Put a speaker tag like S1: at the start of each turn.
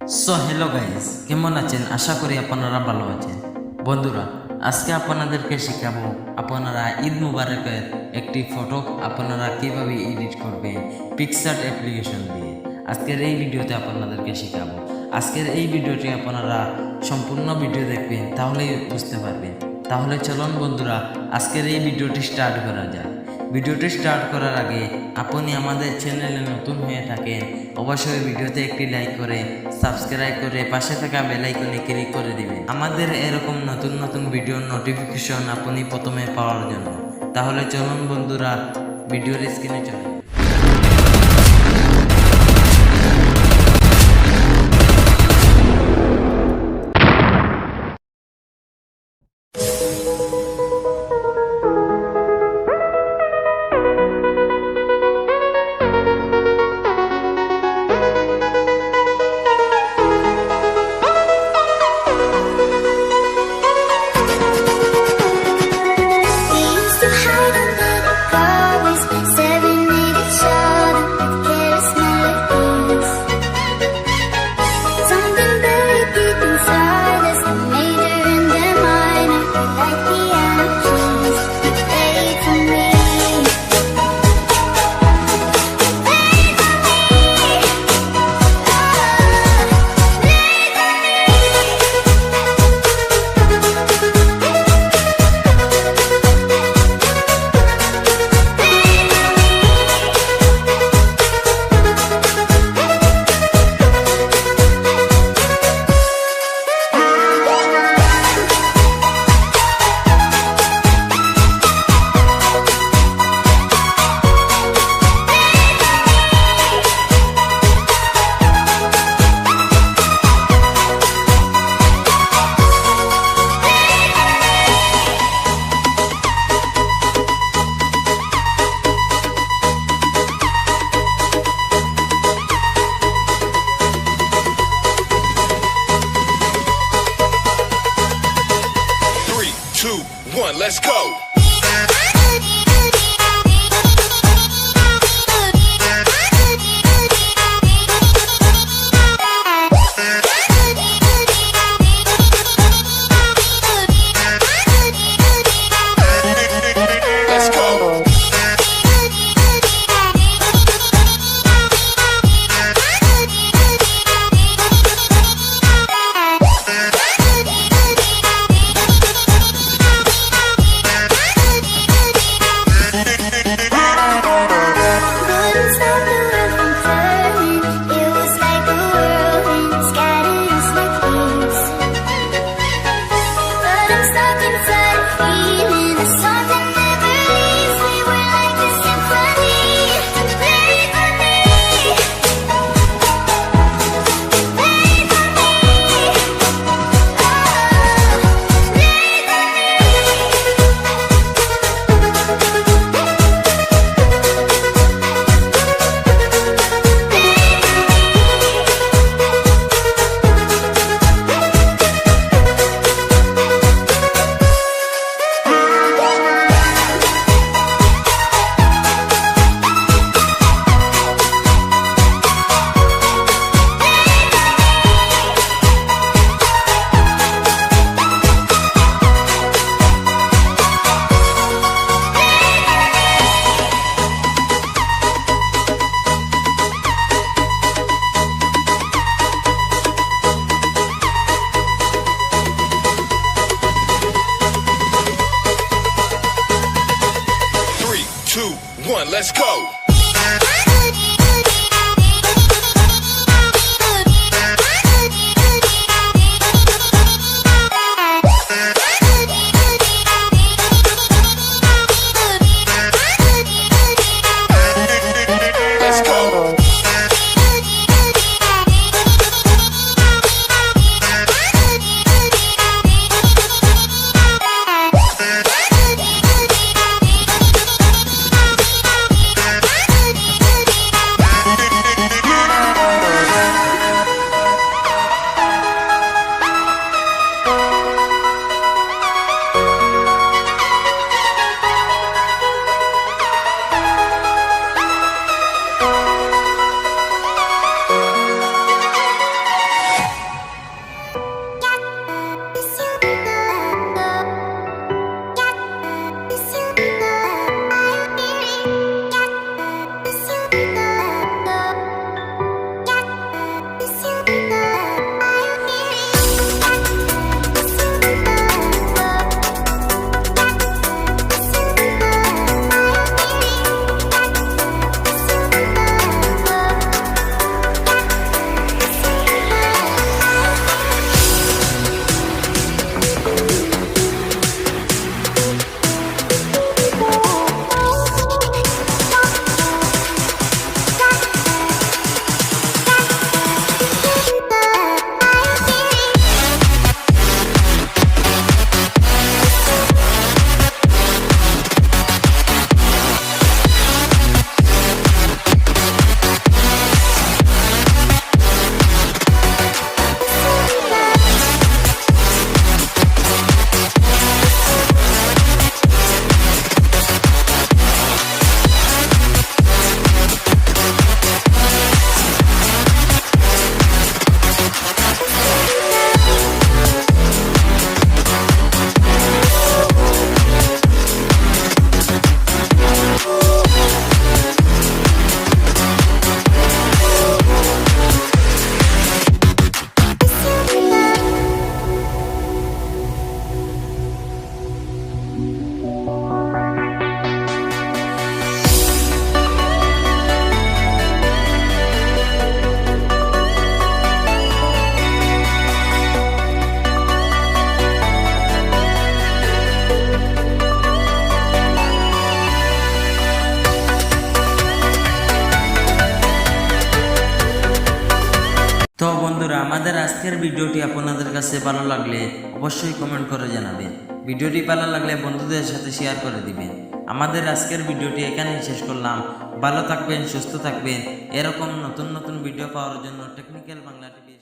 S1: Hello guys, কেমন আছেন? আশা করি আপনারা ভালো আছেন। বন্ধুরা, আজকে আপনাদেরকে শেখাবো আপনারা ঈদ মুবারকের একটি ফটো আপনারা কিভাবে এডিট করবেন পিক্সার্ট অ্যাপ্লিকেশন দিয়ে। আজকের এই ভিডিওতে আপনাদেরকে শেখাবো। আজকের এই ভিডিওটি আপনারা সম্পূর্ণ ভিডিও দেখবেন, তাহলেই বুঝতে পারবেন। তাহলে চলুন বন্ধুরা, আজকের এই ভিডিওটি স্টার্ট করা যায়। ভিডিওটি স্টার্ট করার আগে আপনি আমাদের চ্যানেলে নতুন হয়ে থাকেন, অবশ্যই ভিডিওতে একটি লাইক করে সাবস্ক্রাইব করে পাশে থাকা বেল আইকনে ক্লিক করে দিবেন আমাদের এরকম নতুন নতুন ভিডিওর নোটিফিকেশন আপনি প্রথমে পাওয়ার জন্য। তাহলে চলুন বন্ধুরা, ভিডিওর স্ক্রিনে চলে।
S2: Let's go.
S1: আমাদের আজকের ভিডিওটি আপনাদের কাছে ভালো লাগলে অবশ্যই কমেন্ট করে জানাবেন। ভিডিওটি ভালো লাগলে বন্ধুদের সাথে শেয়ার করে দিবেন। আমাদের আজকের ভিডিওটি এখানেই শেষ করলাম। ভালো থাকবেন, সুস্থ থাকবেন। এরকম নতুন নতুন ভিডিও পাওয়ার জন্য টেকনিক্যাল বাংলা টিভি